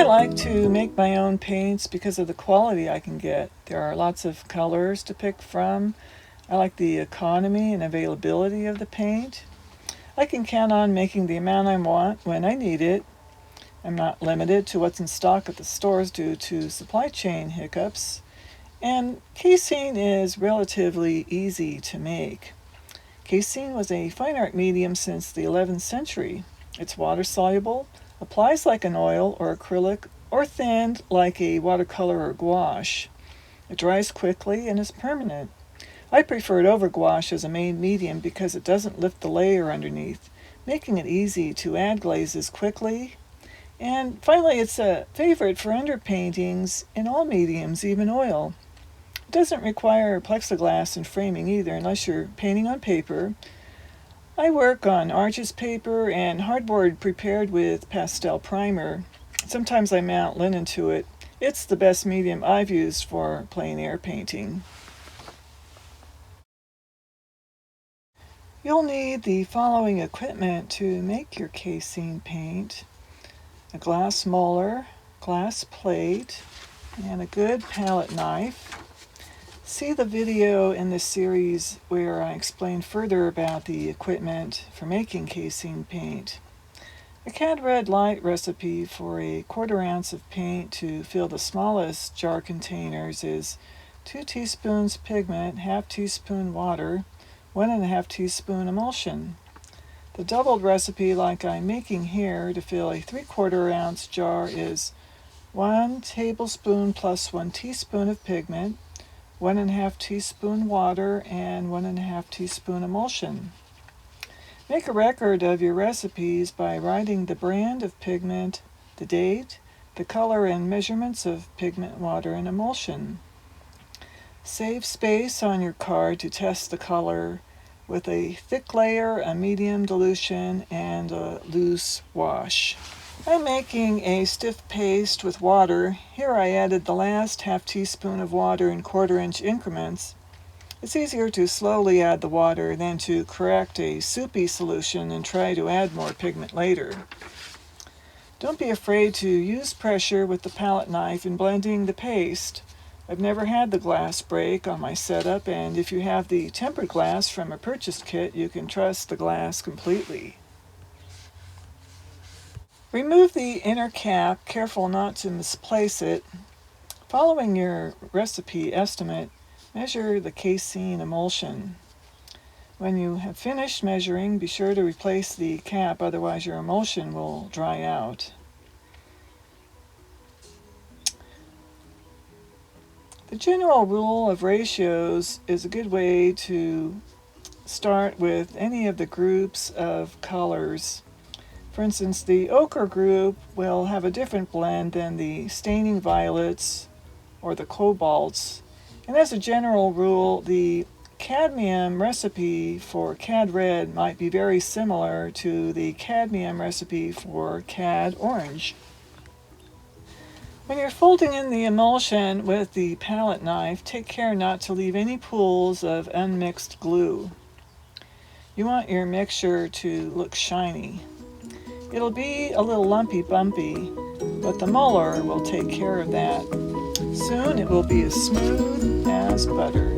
like to make my own paints because of the quality I can get. There are lots of colors to pick from. I like the economy and availability of the paint. I can count on making the amount I want when I need it. I'm not limited to what's in stock at the stores due to supply chain hiccups. And Casein is relatively easy to make. Casein was a fine art medium since the 11th century. It's water-soluble, applies like an oil or acrylic, or thinned like a watercolor or gouache. It dries quickly and is permanent. I prefer it over gouache as a main medium because it doesn't lift the layer underneath, making it easy to add glazes quickly. And finally, it's a favorite for underpaintings in all mediums, even oil. It doesn't require plexiglass and framing either unless you're painting on paper. I work on arches paper and hardboard prepared with pastel primer. Sometimes I mount linen to it. It's the best medium I've used for plein air painting. You'll need the following equipment to make your Casein paint: a glass molar, glass plate, and a good palette knife. See the video in this series where I explain further about the equipment for making Casein paint. A Cad Red Light recipe for a 1/4 ounce of paint to fill the smallest jar containers is 2 teaspoons pigment, 1/2 teaspoon water, 1½ teaspoon emulsion. The doubled recipe, like I'm making here, to fill a 3/4 ounce jar is 1 tablespoon plus 1 teaspoon of pigment, 1½ teaspoon water, and 1½ teaspoon emulsion. Make a record of your recipes by writing the brand of pigment, the date, the color and measurements of pigment, water, and emulsion. Save space on your card to test the color with a thick layer, a medium dilution, and a loose wash. I'm making a stiff paste with water. Here I added the last 1/2 teaspoon of water in 1/4 inch increments. It's easier to slowly add the water than to correct a soupy solution and try to add more pigment later. Don't be afraid to use pressure with the palette knife in blending the paste. I've never had the glass break on my setup, and if you have the tempered glass from a purchased kit, you can trust the glass completely. Remove the inner cap, careful not to misplace it. Following your recipe estimate, measure the Casein emulsion. When you have finished measuring, be sure to replace the cap, otherwise your emulsion will dry out. The general rule of ratios is a good way to start with any of the groups of colors. For instance, the ochre group will have a different blend than the staining violets or the cobalts. And as a general rule, the cadmium recipe for Cad Red might be very similar to the cadmium recipe for Cad Orange. When you're folding in the emulsion with the palette knife, take care not to leave any pools of unmixed glue. You want your mixture to look shiny. It'll be a little lumpy bumpy, but the molar will take care of that. Soon it will be as smooth as butter.